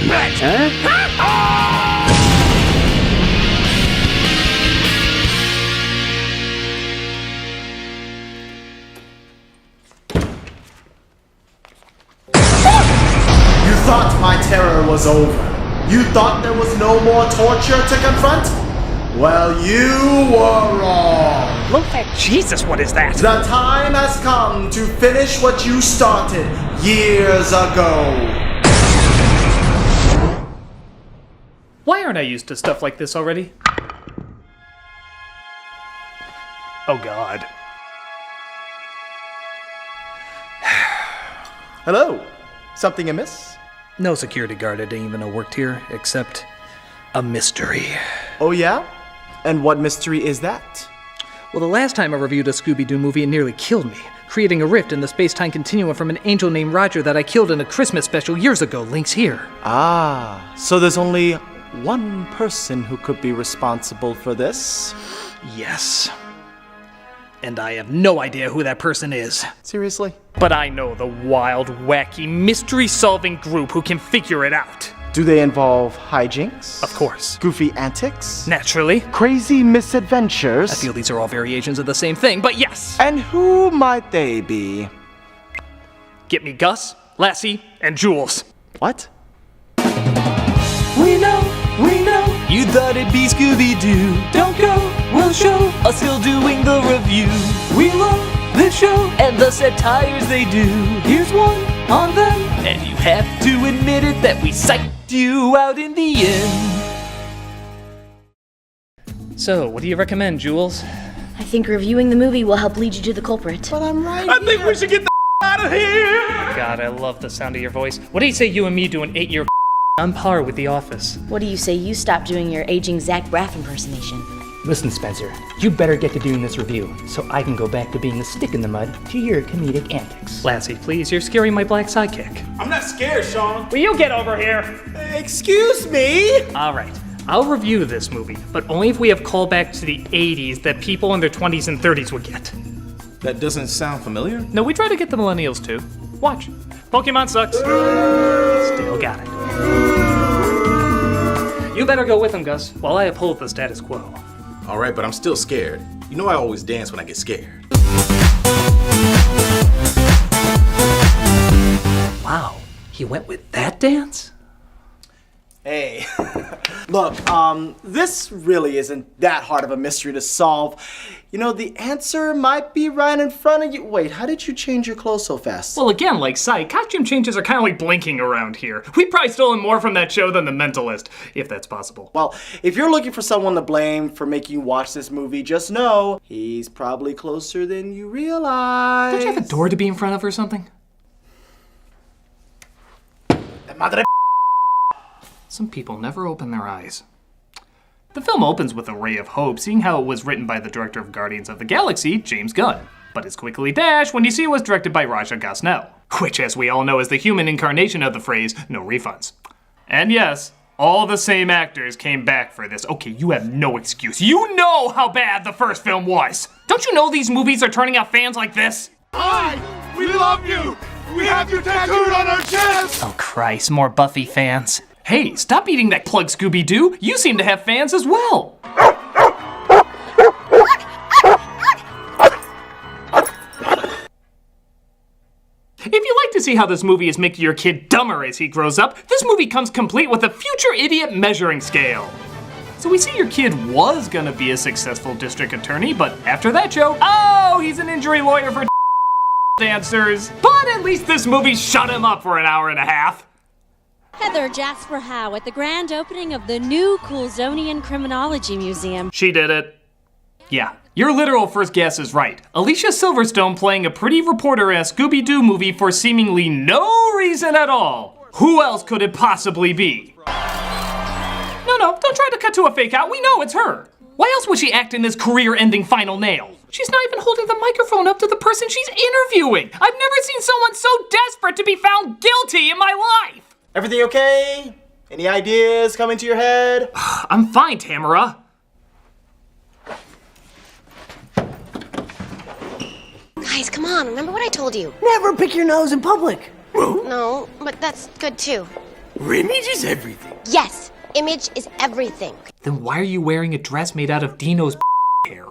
one. You thought my terror was over. You thought there was no more torture to confront? Well, you were wrong. Low fat Jesus, what is that? The time has come to finish what you started years ago. Why aren't I used to stuff like this already? Oh God. Hello. Something amiss? No security guard I didn't even know worked here, except a mystery. Oh yeah? And what mystery is that? Well, the last time I reviewed a Scooby-Doo movie, it nearly killed me, creating a rift in the space-time continuum from an angel named Roger that I killed in a Christmas special years ago. Links here. Ah, so there's only one person who could be responsible for this? Yes. And I have no idea who that person is. Seriously? But I know the wild, wacky, mystery-solving group who can figure it out. Do they involve hijinks? Of course. Goofy antics? Naturally. Crazy misadventures? I feel these are all variations of the same thing, but yes! And who might they be? Get me Gus, Lassie, and Jules. What? We know. You thought it'd be Scooby-Doo. Don't go, we'll show us still doing the review. We love this show and the satires they do. Here's one on them, and you have to admit it that we psyched you out in the end. So, what do you recommend, Jules? I think reviewing the movie will help lead you to the culprit. But I'm right I think we should get the out of here. God, I love the sound of your voice. What do you say you and me do an 8-year on par with The Office? What do you say you stop doing your aging Zach Braff impersonation? Listen, Spencer, you better get to doing this review, so I can go back to being the stick in the mud to your comedic antics. Lassie, please, you're scaring my black sidekick. I'm not scared, Sean. Will you get over here? Excuse me? Alright, I'll review this movie, but only if we have callbacks to the 80s that people in their 20s and 30s would get. That doesn't sound familiar. No, we try to get the millennials too. Watch. Pokemon sucks. Still got it. You better go with him, Gus, while I uphold the status quo. All right, but I'm still scared. You know I always dance when I get scared. Wow, he went with that dance? Hey, look, this really isn't that hard of a mystery to solve. You know, the answer might be right in front of you. Wait, how did you change your clothes so fast? Well, again, like Sai, costume changes are kind of like blinking around here. We've probably stolen more from that show than The Mentalist, if that's possible. Well, if you're looking for someone to blame for making you watch this movie, just know he's probably closer than you realize. Don't you have a door to be in front of or something? Madre. Some people never open their eyes. The film opens with a ray of hope, seeing how it was written by the director of Guardians of the Galaxy, James Gunn, but is quickly dashed when you see it was directed by Raja Gosnell, which, as we all know, is the human incarnation of the phrase, no refunds. And yes, all the same actors came back for this. Okay, you have no excuse. You know how bad the first film was! Don't you know these movies are turning out fans like this? Hi, we love you. We have you tattooed on our chest. Oh Christ, more Buffy fans. Hey, stop eating that plug, Scooby-Doo! You seem to have fans as well! If you'd like to see how this movie is making your kid dumber as he grows up, this movie comes complete with a future idiot measuring scale. So we see your kid was gonna be a successful district attorney, but after that joke, oh, he's an injury lawyer for dancers. But at least this movie shut him up for an hour and a half. Heather Jasper Howe at the grand opening of the new Coulsonian Criminology Museum. She did it. Yeah, your literal first guess is right. Alicia Silverstone playing a pretty reporter in a Scooby-Doo movie for seemingly no reason at all. Who else could it possibly be? No, don't try to cut to a fake out. We know it's her. Why else would she act in this career-ending final nail? She's not even holding the microphone up to the person she's interviewing. I've never seen someone so desperate to be found guilty in my life. Everything okay? Any ideas coming to your head? I'm fine, Tamara. Guys, come on, remember what I told you? Never pick your nose in public. No, but that's good too. Image is everything. Yes, image is everything. Then why are you wearing a dress made out of Dino's hair?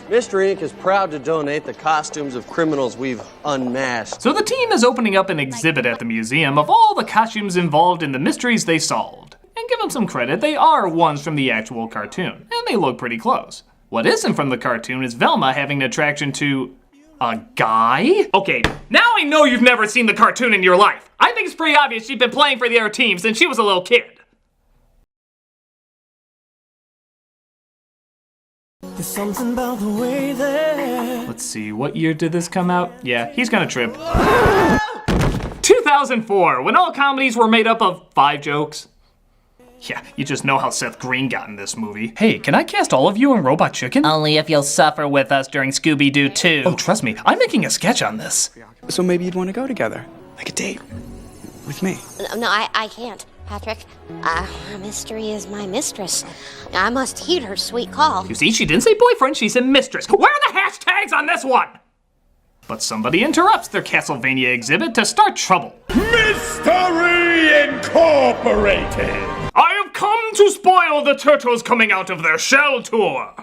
Mystery Inc. is proud to donate the costumes of criminals we've unmasked. So the team is opening up an exhibit at the museum of all the costumes involved in the mysteries they solved. And give them some credit, they are ones from the actual cartoon, and they look pretty close. What isn't from the cartoon is Velma having an attraction to a guy? Okay, now I know you've never seen the cartoon in your life. I think it's pretty obvious she's been playing for the other team since she was a little kid. There's something about the way that... Let's see, what year did this come out? Yeah, he's gonna trip. 2004, when all comedies were made up of 5 jokes. Yeah, you just know how Seth Green got in this movie. Hey, can I cast all of you in Robot Chicken? Only if you'll suffer with us during Scooby-Doo 2. Oh, trust me, I'm making a sketch on this. So maybe you'd want to go together, like a date, with me. No, I can't, Patrick. Mystery is my mistress. I must heed her sweet call. You see, she didn't say boyfriend, she said mistress. Where are the hashtags on this one? But somebody interrupts their Castlevania exhibit to start trouble. Mystery Incorporated! I have come to spoil the turtles coming out of their shell tour.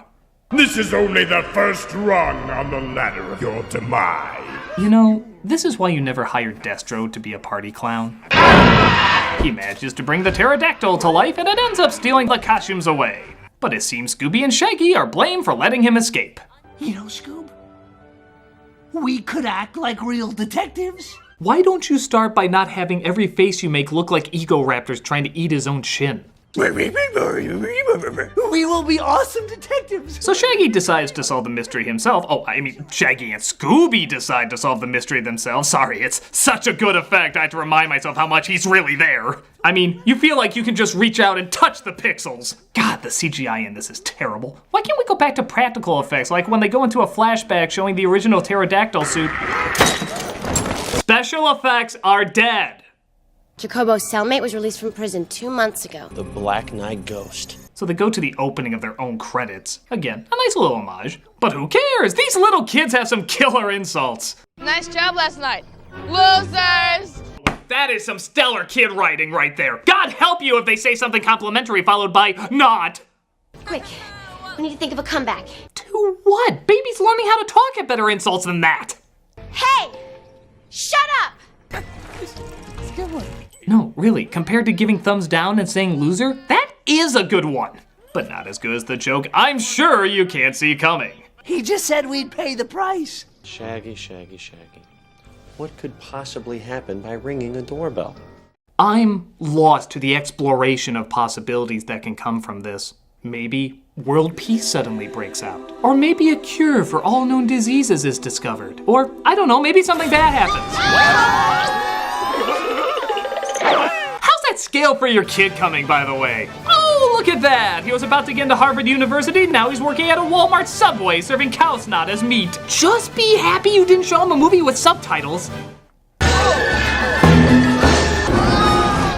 This is only the first rung on the ladder of your demise. You know, this is why you never hired Destro to be a party clown. He manages to bring the pterodactyl to life and it ends up stealing the costumes away. But it seems Scooby and Shaggy are blamed for letting him escape. You know, Scoob, we could act like real detectives. Why don't you start by not having every face you make look like Ego-Raptor's trying to eat his own chin? We will be awesome detectives. So Shaggy decides to solve the mystery himself. Oh, I mean, Shaggy and Scooby decide to solve the mystery themselves. Sorry, it's such a good effect, I have to remind myself how much he's really there. I mean, you feel like you can just reach out and touch the pixels. God, the CGI in this is terrible. Why can't we go back to practical effects, like when they go into a flashback showing the original pterodactyl suit? Special effects are dead. Jacobo's cellmate was released from prison 2 months ago. The Black Knight Ghost. So they go to the opening of their own credits. Again, a nice little homage. But who cares? These little kids have some killer insults. Nice job last night. Losers! That is some stellar kid writing right there. God help you if they say something complimentary followed by not. Quick, we need to think of a comeback. To what? Babies learning how to talk at better insults than that. Hey! Shut up! No, really, compared to giving thumbs down and saying loser, that is a good one. But not as good as the joke I'm sure you can't see coming. He just said we'd pay the price. Shaggy, Shaggy, Shaggy. What could possibly happen by ringing a doorbell? I'm lost to the exploration of possibilities that can come from this. Maybe world peace suddenly breaks out. Or maybe a cure for all known diseases is discovered. Or, I don't know, maybe something bad happens. How's that scale for your kid coming, by the way? Oh, look at that! He was about to get into Harvard University, now he's working at a Walmart Subway serving cow snot as meat. Just be happy you didn't show him a movie with subtitles.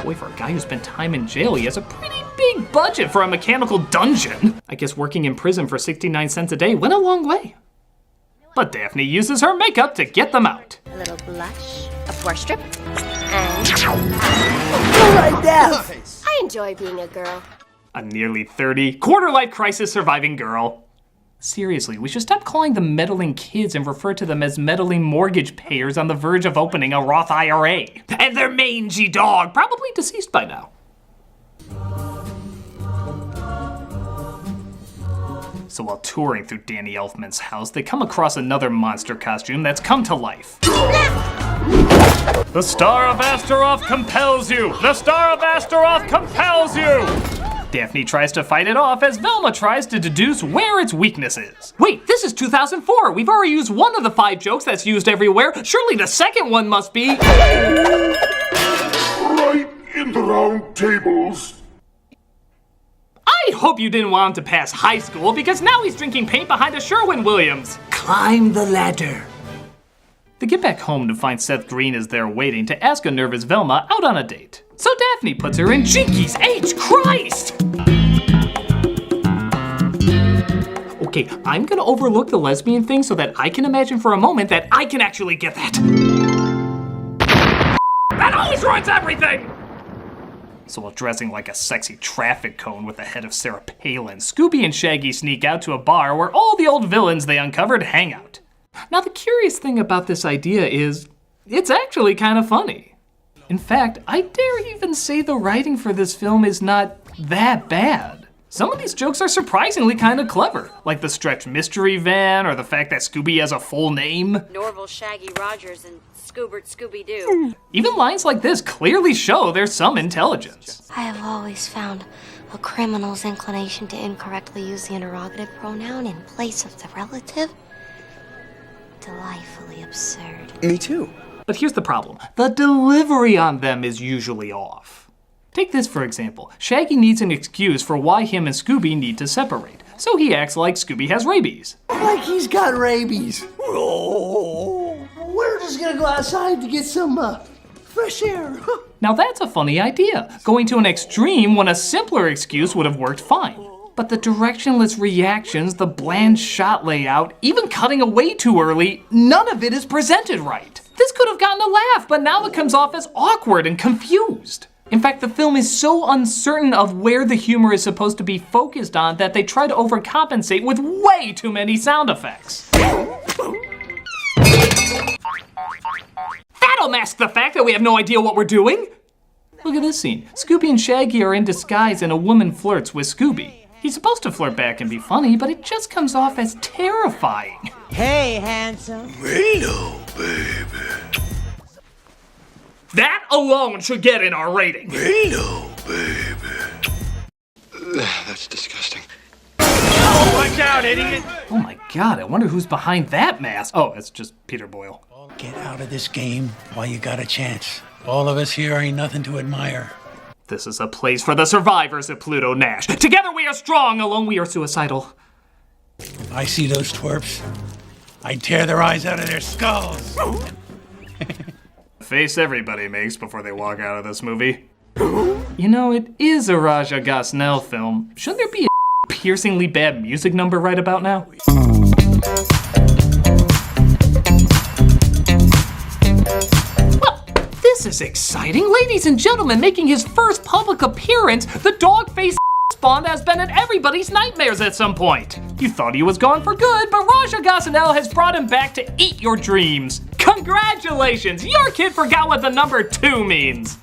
Boy, for a guy who spent time in jail, he has a pretty big budget for a mechanical dungeon. I guess working in prison for 69 cents a day went a long way. But Daphne uses her makeup to get them out. A little blush, a pore strip, and... Alright, Daph! I enjoy being a girl. A nearly 30, quarter-life crisis surviving girl. Seriously, we should stop calling them meddling kids and refer to them as meddling mortgage payers on the verge of opening a Roth IRA. And their mangy dog, probably deceased by now. So while touring through Danny Elfman's house, they come across another monster costume that's come to life. The Star of Astaroth compels you! The Star of Astaroth compels you! Daphne tries to fight it off as Velma tries to deduce where its weakness is. Wait, this is 2004! We've already used one of the 5 jokes that's used everywhere. Surely the second one must be... Right in the round tables. I hope you didn't want him to pass high school because now he's drinking paint behind a Sherwin-Williams. Climb the ladder. They get back home to find Seth Green is there waiting to ask a nervous Velma out on a date. So Daphne puts her in Jinkies H. Christ! Okay, I'm gonna overlook the lesbian thing so that I can imagine for a moment that I can actually get that. always ruins everything! So while dressing like a sexy traffic cone with the head of Sarah Palin, Scooby and Shaggy sneak out to a bar where all the old villains they uncovered hang out. Now the curious thing about this idea is, it's actually kind of funny. In fact, I dare even say the writing for this film is not that bad. Some of these jokes are surprisingly kind of clever, like the stretch mystery van or the fact that Scooby has a full name. Norval, Shaggy, Rogers, and Scoobert, Scooby-Doo. Even lines like this clearly show there's some intelligence. I have always found a criminal's inclination to incorrectly use the interrogative pronoun in place of the relative delightfully absurd. Me too. But here's the problem. The delivery on them is usually off. Take this for example. Shaggy needs an excuse for why him and Scooby need to separate. So he acts like Scooby has rabies. Like he's got rabies. Oh, we're just gonna go outside to get some fresh air. Now that's a funny idea. Going to an extreme when a simpler excuse would have worked fine. But the directionless reactions, the bland shot layout, even cutting away too early, none of it is presented right. This could have gotten a laugh, but now it comes off as awkward and confused. In fact, the film is so uncertain of where the humor is supposed to be focused on that they try to overcompensate with way too many sound effects. That'll mask the fact that we have no idea what we're doing. Look at this scene. Scooby and Shaggy are in disguise and a woman flirts with Scooby. He's supposed to flirt back and be funny, but it just comes off as terrifying. Hey, handsome. Hello, baby. That alone should get in our rating. Hello, baby. That's disgusting. Oh, watch out, idiot! Oh my god, I wonder who's behind that mask. Oh, it's just Peter Boyle. Get out of this game while you got a chance. All of us here ain't nothing to admire. This is a place for the survivors of Pluto Nash. Together we are strong, alone we are suicidal. If I see those twerps, I'd tear their eyes out of their skulls. Face everybody makes before they walk out of this movie. You know, it is a Raja Gosnell film. Shouldn't there be a piercingly bad music number right about now? Well, this is exciting. Ladies and gentlemen, making his first public appearance, the dog-faced Bond has been in everybody's nightmares at some point. You thought he was gone for good, but Raja Gosnell has brought him back to eat your dreams. Congratulations, your kid forgot what the number 2 means.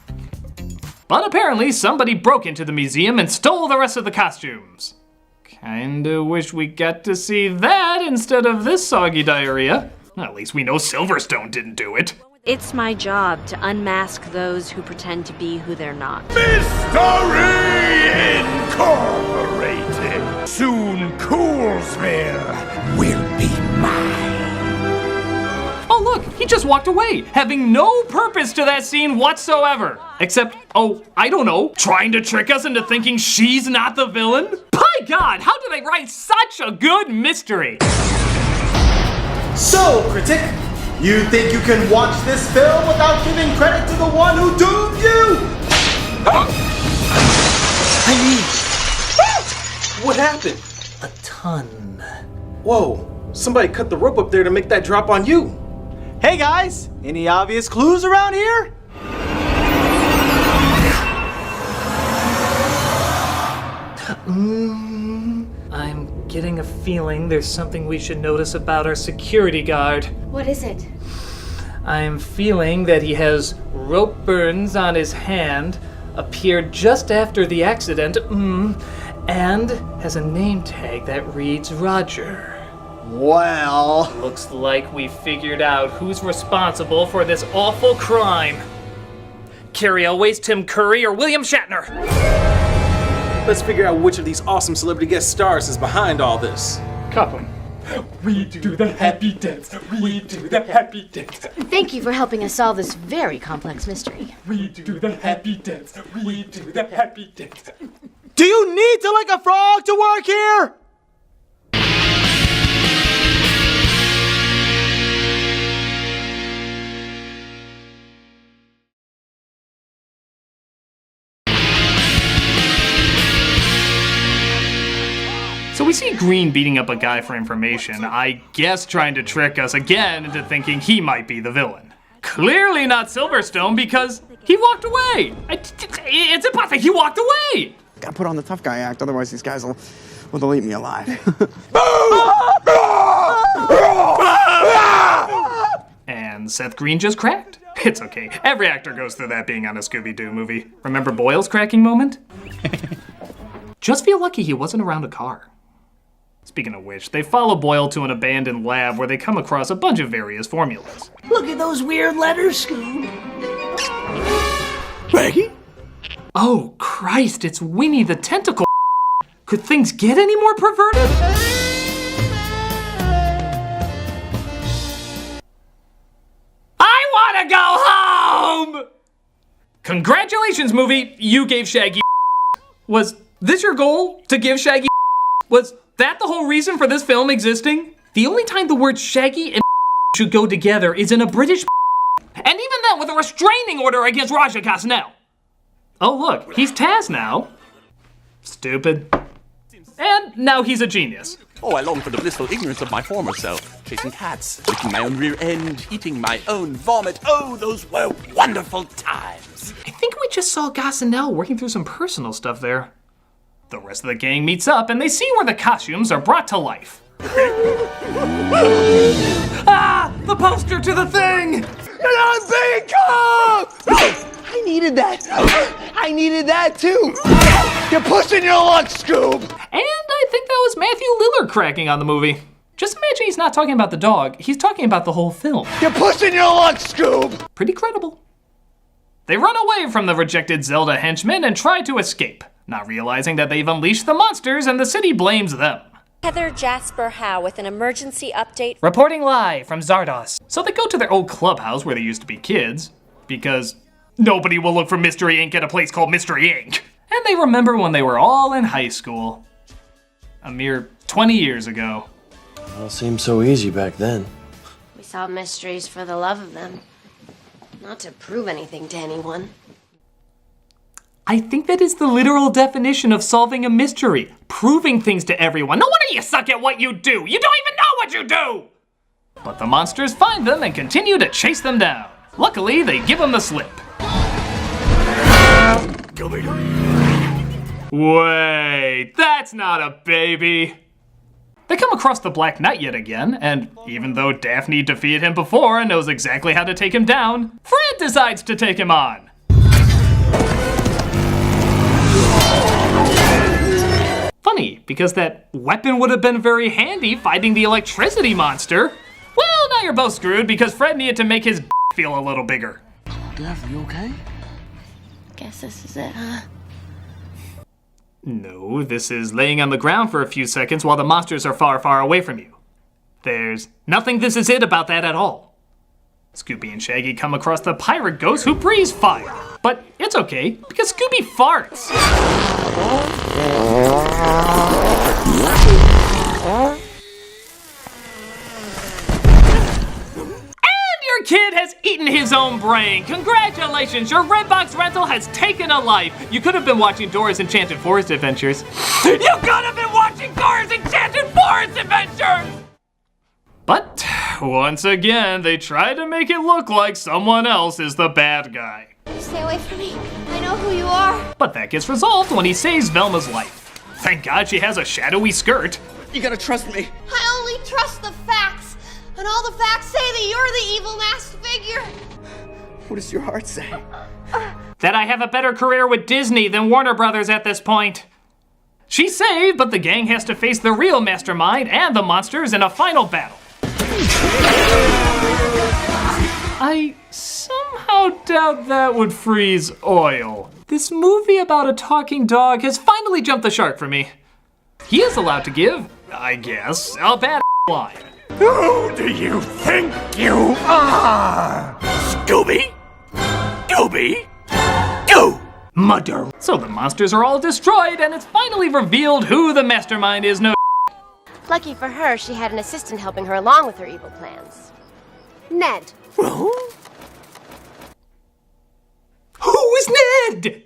But apparently somebody broke into the museum and stole the rest of the costumes. Kinda wish we got to see that instead of this soggy diarrhea. At least we know Silverstone didn't do it. It's my job to unmask those who pretend to be who they're not. Mystery Incorporated. Soon Coolsville will be mine. Oh look, he just walked away, having no purpose to that scene whatsoever. Except, oh, I don't know, trying to trick us into thinking she's not the villain? By God, how do they write such a good mystery? So, Critic, you think you can watch this film without giving credit to the one who doomed you? I mean, what happened? A ton. Whoa, somebody cut the rope up there to make that drop on you. Hey guys, any obvious clues around here? I'm getting a feeling there's something we should notice about our security guard. What is it? I'm feeling that he has rope burns on his hand, appeared just after the accident, and has a name tag that reads Roger. Well, Looks like we figured out who's responsible for this awful crime. Carrie Elways, Tim Curry, or William Shatner? Let's figure out which of these awesome celebrity guest stars is behind all this. Cop him. We do the happy dance. We do the happy dance. Thank you for helping us solve this very complex mystery. We do the happy dance. We do the happy dance. do you need to like a frog to work here? So we see Green beating up a guy for information, I guess trying to trick us again into thinking he might be the villain. Clearly not Silverstone because He walked away! It's impossible, he walked away! Gotta put on the tough guy act, otherwise these guys will eat me alive. And Seth Green just cracked. It's okay, every actor goes through that being on a Scooby-Doo movie. Remember Boyle's cracking moment? Just feel lucky he wasn't around a car. Speaking of which, they follow Boyle to an abandoned lab where they come across a bunch of various formulas. Look at those weird letters, Scoob. Maggie? Oh, Christ, it's Winnie the Tentacle. Could things get any more perverted? I want to go home! Congratulations, movie, you gave Shaggy. Was this your goal, to give Shaggy? Was that the whole reason for this film existing? The only time the words Shaggy and should go together is in a British and even then with a restraining order against Raja Gosnell. Oh look, he's Taz now. Stupid. And now he's a genius. Oh, I long for the blissful ignorance of my former self. Chasing cats, licking my own rear end, eating my own vomit. Oh, those were wonderful times. I think we just saw Gosnell working through some personal stuff there. The rest of the gang meets up and they see where the costumes are brought to life. Ah! The poster to the thing! I'm being caught! I needed that. I needed that too. You're pushing your luck, Scoob. And I think that was Matthew Lillard cracking on the movie. Just imagine he's not talking about the dog, he's talking about the whole film. You're pushing your luck, Scoob. Pretty credible. They run away from the rejected Zelda henchmen and try to escape, not realizing that they've unleashed the monsters and the city blames them. Heather Jasper Howe with an emergency update. Reporting live from Zardos. So they go to their old clubhouse where they used to be kids, because nobody will look for Mystery Inc. at a place called Mystery Inc. And they remember when they were all in high school. A mere 20 years ago. It all seemed so easy back then. We solve mysteries for the love of them, not to prove anything to anyone. I think that is the literal definition of solving a mystery. Proving things to everyone. No wonder you suck at what you do. You don't even know what you do! But the monsters find them and continue to chase them down. Luckily, they give them the slip. Wait, that's not a baby. They come across the Black Knight yet again, and even though Daphne defeated him before and knows exactly how to take him down, Fred decides to take him on. Funny, because that weapon would have been very handy fighting the electricity monster. Well, now you're both screwed because Fred needed to make his feel a little bigger. Daphne, you okay? Guess this is it, huh? No, this is laying on the ground for a few seconds while the monsters are far, far away from you. There's nothing this is it about that at all. Scooby and Shaggy come across the pirate ghost who breathes fire. But it's okay, because Scooby farts. And your kid has eaten his own brain. Congratulations, your Redbox rental has taken a life. You could have been watching Dora's Enchanted Forest Adventures. You could have been watching Dora's Enchanted Forest Adventures! But, once again, they try to make it look like someone else is the bad guy. Stay away from me. I know who you are. But that gets resolved when he saves Velma's life. Thank God she has a shadowy skirt. You gotta trust me. I only trust the facts. And all the facts say that you're the evil masked figure. What does your heart say? That I have a better career with Disney than Warner Brothers at this point. She's saved, but the gang has to face the real mastermind and the monsters in a final battle. I somehow doubt that would freeze oil. This movie about a talking dog has finally jumped the shark for me. He is allowed to give, I guess, a bad line. Who do you think you are? Scooby? Dooby? Doo! Mother. So the monsters are all destroyed and it's finally revealed who the mastermind is. No. Lucky for her, she had an assistant helping her along with her evil plans. Ned. Who is Ned?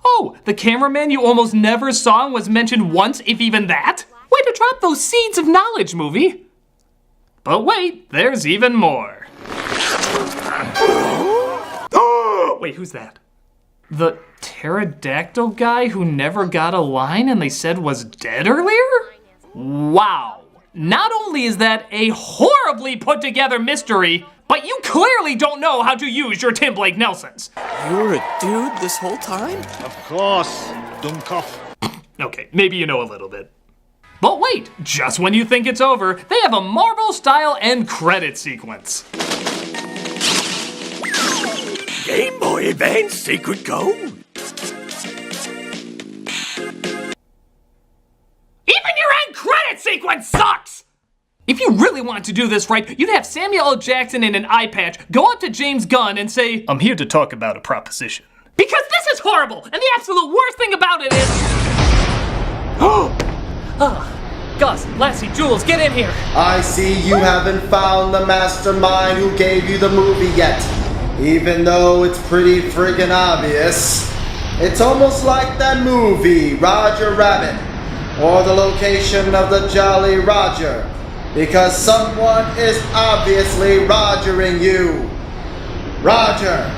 Oh, the cameraman you almost never saw and was mentioned once, if even that? Way to drop those seeds of knowledge, movie. But wait, there's even more. Wait, who's that? The pterodactyl guy who never got a line and they said was dead earlier? Wow. Not only is that a horribly put together mystery, but you clearly don't know how to use your Tim Blake Nelsons. You were a dude this whole time? Of course, Dummkopf. Okay, maybe you know a little bit. But wait, just when you think it's over, they have a Marvel-style end credit sequence. Game Boy Advance Secret Code. Even your end credit sequence sucks! If you really wanted to do this right, you'd have Samuel L. Jackson in an eye patch go up to James Gunn and say, "I'm here to talk about a proposition." Because this is horrible, and the absolute worst thing about it is... Gus, Lassie, Jules, get in here! I see you haven't found the mastermind who gave you the movie yet. Even though it's pretty friggin' obvious. It's almost like that movie, Roger Rabbit, or the location of the Jolly Roger. Because someone is obviously Rogering you. Roger.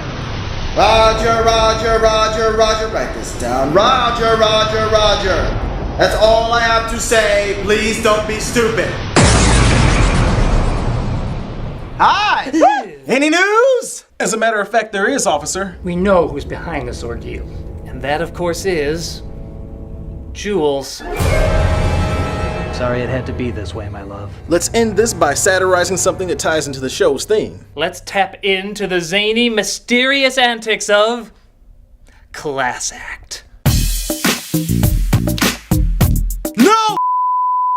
Roger, Roger, Roger, Roger. Write this down. Roger, Roger, Roger. That's all I have to say. Please don't be stupid. Hi! Any news? As a matter of fact, there is, officer. We know who's behind this ordeal. And that, of course, is... Jules. Sorry it had to be this way, my love. Let's end this by satirizing something that ties into the show's theme. Let's tap into the zany, mysterious antics of... Class Act. No!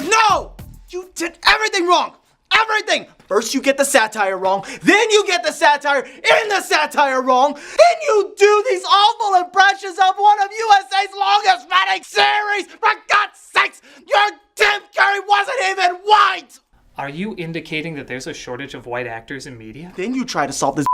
No! You did everything wrong! Everything! First you get the satire wrong, then you get the satire in the satire wrong, and you do these awful impressions of one of USA's longest running series! For God's sakes! Your Tim Curry wasn't even white! Are you indicating that there's a shortage of white actors in media? Then you try to solve this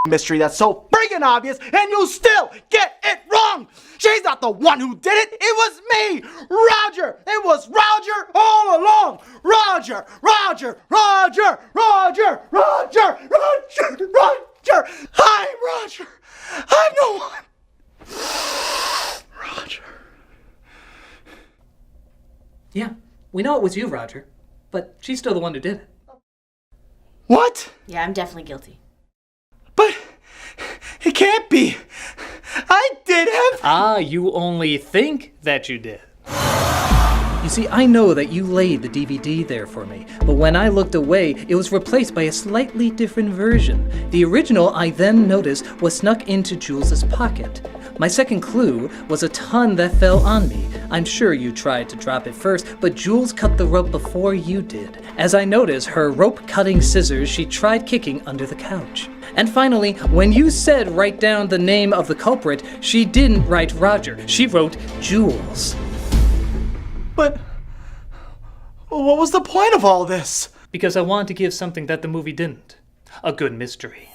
mystery that's so friggin' obvious, and you still get it wrong! She's not the one who did it, it was me! Roger! It was Roger all along! Roger! Roger! Roger! Roger! Roger! Roger! Roger! I'm Roger! I'm the one! Roger. Yeah, we know it was you, Roger. But she's still the one who did it. What? Yeah, I'm definitely guilty. But it can't be. I did have... Ah, you only think that you did. You see, I know that you laid the DVD there for me, but when I looked away, it was replaced by a slightly different version. The original, I then noticed, was snuck into Jules's pocket. My second clue was a ton that fell on me. I'm sure you tried to drop it first, but Jules cut the rope before you did. As I noticed her rope-cutting scissors, she tried kicking under the couch. And finally, when you said write down the name of the culprit, she didn't write Roger. She wrote Jules. But what was the point of all this? Because I wanted to give something that the movie didn't. A good mystery.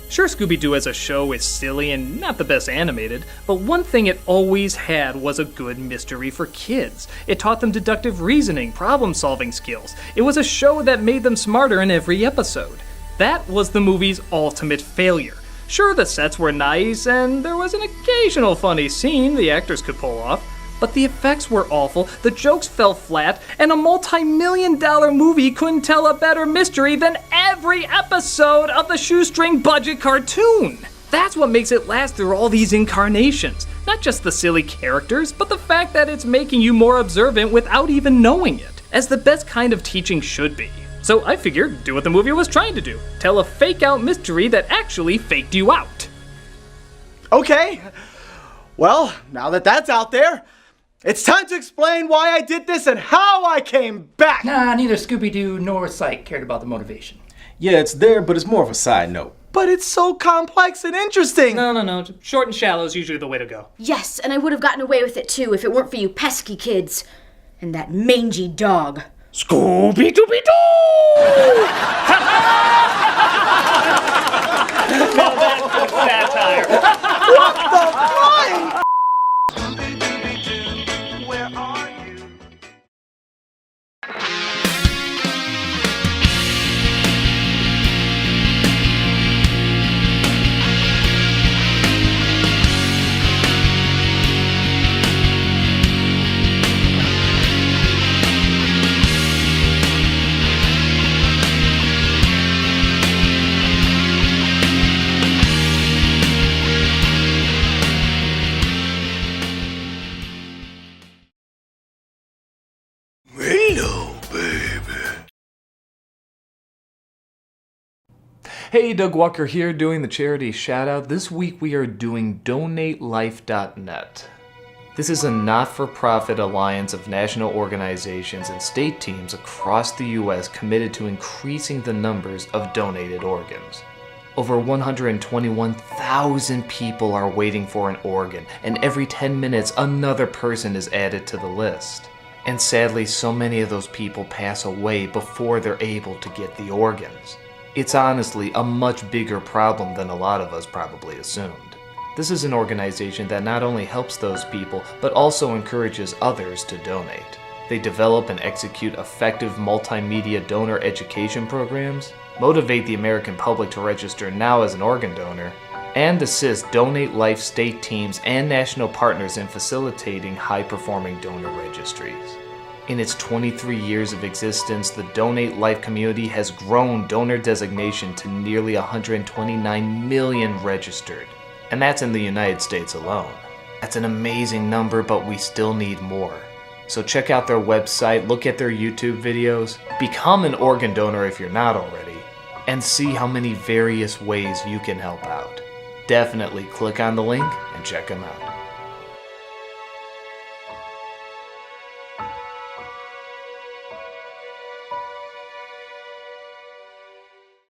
Sure, Scooby-Doo as a show is silly and not the best animated, but one thing it always had was a good mystery for kids. It taught them deductive reasoning, problem-solving skills. It was a show that made them smarter in every episode. That was the movie's ultimate failure. Sure, the sets were nice, and there was an occasional funny scene the actors could pull off, but the effects were awful, the jokes fell flat, and a multi-million-dollar movie couldn't tell a better mystery than every episode of the shoestring budget cartoon. That's what makes it last through all these incarnations. Not just the silly characters, but the fact that it's making you more observant without even knowing it, as the best kind of teaching should be. So I figured, do what the movie was trying to do. Tell a fake-out mystery that actually faked you out. Okay. Well, now that that's out there, it's time to explain why I did this and how I came back! Nah, neither Scooby-Doo nor Psych cared about the motivation. Yeah, it's there, but it's more of a side note. But it's so complex and interesting! No. Short and shallow is usually the way to go. Yes, and I would have gotten away with it too if it weren't for you pesky kids. And that mangy dog. Scooby-Dooby-Doo! Now that's the satire. What the fuck? Hey, Doug Walker here doing the charity shout-out. This week we are doing DonateLife.net. This is a not-for-profit alliance of national organizations and state teams across the U.S. committed to increasing the numbers of donated organs. Over 121,000 people are waiting for an organ, and every 10 minutes another person is added to the list. And sadly, so many of those people pass away before they're able to get the organs. It's honestly a much bigger problem than a lot of us probably assumed. This is an organization that not only helps those people, but also encourages others to donate. They develop and execute effective multimedia donor education programs, motivate the American public to register now as an organ donor, and assist Donate Life state teams and national partners in facilitating high-performing donor registries. In its 23 years of existence, the Donate Life community has grown donor designation to nearly 129 million registered, and that's in the United States alone. That's an amazing number, but we still need more. So check out their website, look at their YouTube videos, become an organ donor if you're not already, and see how many various ways you can help out. Definitely click on the link and check them out.